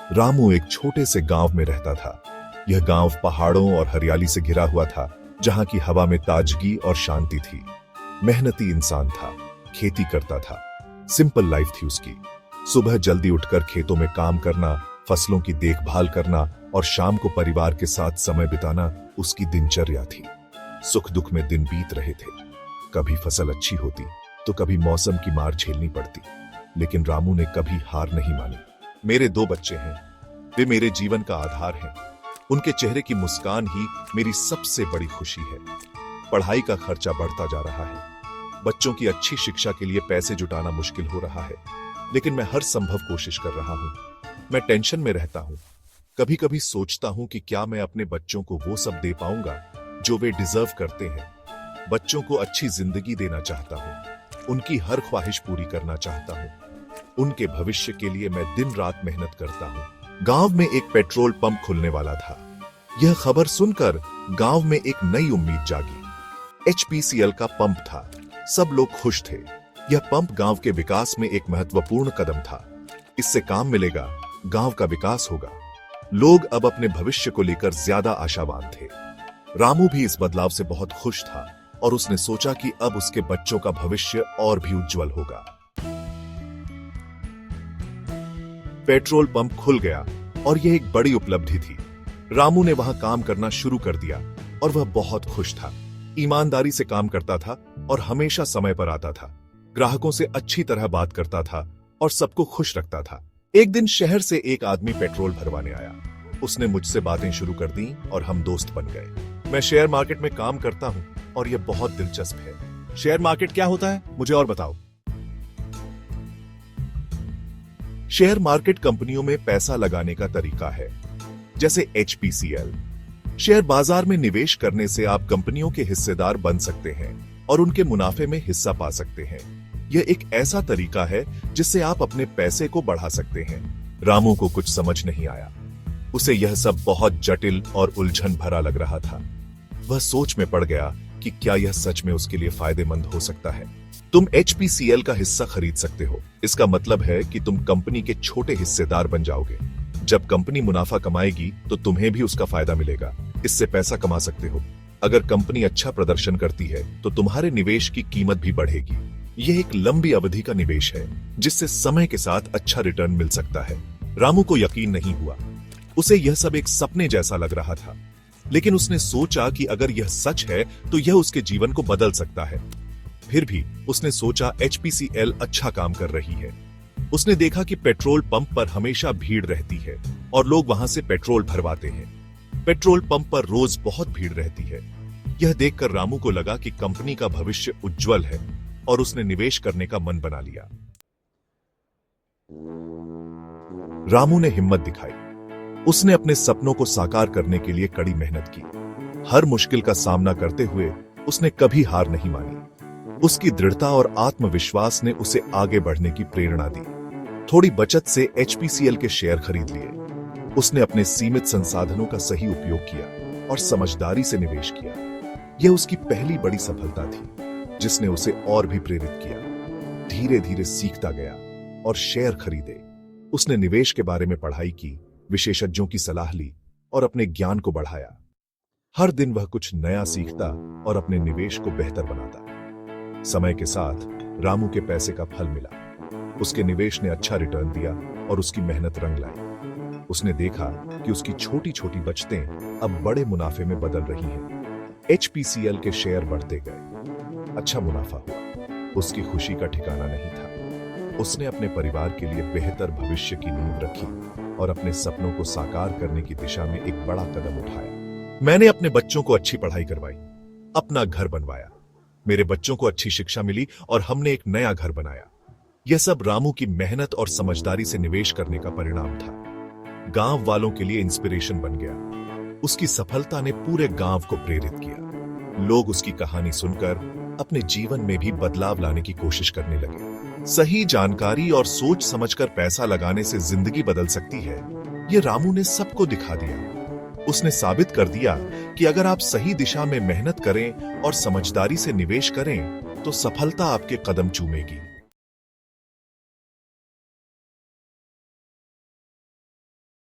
रामू एक छोटे से गांव में रहता था। यह गांव पहाड़ों और हरियाली से घिरा हुआ था, जहां की हवा में ताजगी और शांति थी। मेहनती इंसान था, खेती करता था। सिंपल लाइफ थी उसकी। सुबह जल्दी उठकर खेतों में काम करना, फसलों की देखभाल करना और शाम को परिवार के साथ समय बिताना उसकी दिनचर्या थी। सुख दुख में दिन बीत रहे थे। कभी फसल अच्छी होती तो कभी मौसम की मार झेलनी पड़ती, लेकिन रामू ने कभी हार नहीं मानी। मेरे 2 बच्चे हैं, वे मेरे जीवन का आधार हैं। उनके चेहरे की मुस्कान ही मेरी सबसे बड़ी खुशी है। पढ़ाई का खर्चा बढ़ता जा रहा है। बच्चों की अच्छी शिक्षा के लिए पैसे जुटाना मुश्किल हो रहा है, लेकिन मैं हर संभव कोशिश कर रहा हूं। मैं टेंशन में रहता हूं। कभी कभी सोचता हूं कि क्या मैं अपने बच्चों को वो सब दे पाऊंगा जो वे डिजर्व करते हैं। बच्चों को अच्छी जिंदगी देना चाहता हूं, उनकी हर ख्वाहिश पूरी करना चाहता हूं। उनके भविष्य के लिए मैं दिन रात मेहनत करता हूं। गांव में एक पेट्रोल पंप खुलने वाला था। यह खबर सुनकर गांव में एक नई उम्मीद जागी। HPCL का पंप था। सब लोग खुश थे। यह पंप गांव के विकास में एक महत्वपूर्ण कदम था। इससे काम मिलेगा, गांव का विकास होगा। लोग अब अपने भविष्य को लेकर ज्यादा आशावान थे। रामू भी इस बदलाव से बहुत खुश था और उसने सोचा कि अब उसके बच्चों का भविष्य और भी उज्जवल होगा। पेट्रोल पंप खुल गया और यह एक बड़ी उपलब्धि थी। रामू ने वहां काम करना शुरू कर दिया और वह बहुत खुश था। ईमानदारी से काम करता था और हमेशा समय पर आता था। ग्राहकों से अच्छी तरह बात करता था और सबको खुश रखता था। एक दिन शहर से एक आदमी पेट्रोल भरवाने आया। उसने मुझसे बातें शुरू कर दी और हम दोस्त बन गए। मैं शेयर मार्केट में काम करता हूं और यह बहुत दिलचस्प है। शेयर मार्केट क्या होता है, मुझे और बताओ। शेयर मार्केट कंपनियों में पैसा लगाने का तरीका है, जैसे HPCL। शेयर बाजार में निवेश करने से आप कंपनियों के हिस्सेदार बन सकते हैं और उनके मुनाफे में हिस्सा पा सकते हैं। यह एक ऐसा तरीका है जिससे आप अपने पैसे को बढ़ा सकते हैं। रामू को कुछ समझ नहीं आया। उसे यह सब बहुत जटिल और उलझन भरा लग रहा था। वह सोच में पड़ गया कि क्या यह सच में उसके लिए फायदेमंद हो सकता है। तुम HPCL का हिस्सा खरीद सकते हो। इसका मतलब है कि तुम कंपनी के छोटे हिस्सेदार बन जाओगे। जब कंपनी मुनाफा कमाएगी तो तुम्हें भी उसका फायदा मिलेगा। इससे पैसा कमा सकते हो। अगर कंपनी अच्छा प्रदर्शन करती है तो तुम्हारे निवेश की कीमत भी बढ़ेगी। यह एक लंबी अवधि का निवेश है, जिससे समय के साथ अच्छा रिटर्न मिल सकता है। रामू को यकीन नहीं हुआ। उसे यह सब एक सपने जैसा लग रहा था, लेकिन उसने सोचा कि अगर यह सच है तो यह उसके जीवन को बदल सकता है। फिर भी उसने सोचा HPCL अच्छा काम कर रही है। उसने देखा कि पेट्रोल पंप पर हमेशा भीड़ रहती है और लोग वहां से पेट्रोल भरवाते हैं। पेट्रोल पंप पर रोज बहुत भीड़ रहती है। यह देखकर रामू को लगा कि कंपनी का भविष्य उज्जवल है और उसने निवेश करने का मन बना लिया। रामू ने हिम्मत दिखाई। उसने अपने सपनों को साकार करने के लिए कड़ी मेहनत की। हर मुश्किल का सामना करते हुए उसने कभी हार नहीं मानी। उसकी दृढ़ता और आत्मविश्वास ने उसे आगे बढ़ने की प्रेरणा दी। थोड़ी बचत से HPCL के शेयर खरीद लिए। उसने अपने सीमित संसाधनों का सही उपयोग किया और समझदारी से निवेश किया। यह उसकी पहली बड़ी सफलता थी, जिसने उसे और भी प्रेरित किया। धीरे धीरे सीखता गया और शेयर खरीदे। उसने निवेश के बारे में पढ़ाई की, विशेषज्ञों की सलाह ली और अपने ज्ञान को बढ़ाया। हर दिन वह कुछ नया सीखता और अपने निवेश को बेहतर बनाता। समय के साथ रामू के पैसे का फल मिला। उसके निवेश ने अच्छा रिटर्न दिया और उसकी मेहनत रंग लाई। उसने देखा कि उसकी छोटी छोटी बचतें अब बड़े मुनाफे में बदल रही हैं। HPCL के शेयर बढ़ते गए। अच्छा मुनाफा हुआ। उसकी खुशी का ठिकाना नहीं था। उसने अपने परिवार के लिए बेहतर भविष्य की नींव रखी और अपने सपनों को साकार करने की दिशा में एक बड़ा कदम उठाया। मैंने अपने बच्चों को अच्छी पढ़ाई करवाई, अपना घर बनवाया। मेरे बच्चों को अच्छी शिक्षा मिली और हमने एक नया घर बनाया। यह सब रामू की मेहनत और समझदारी से निवेश करने का परिणाम था। गांव वालों के लिए इंस्पिरेशन बन गया। उसकी सफलता ने पूरे गांव को प्रेरित किया। लोग उसकी कहानी सुनकर अपने जीवन में भी बदलाव लाने की कोशिश करने लगे। सही जानकारी और सोच समझकर पैसा लगाने से जिंदगी बदल सकती है, यह रामू ने सबको दिखा दिया। उसने साबित कर दिया कि अगर आप सही दिशा में मेहनत करें और समझदारी से निवेश करें तो सफलता आपके कदम चूमेगी।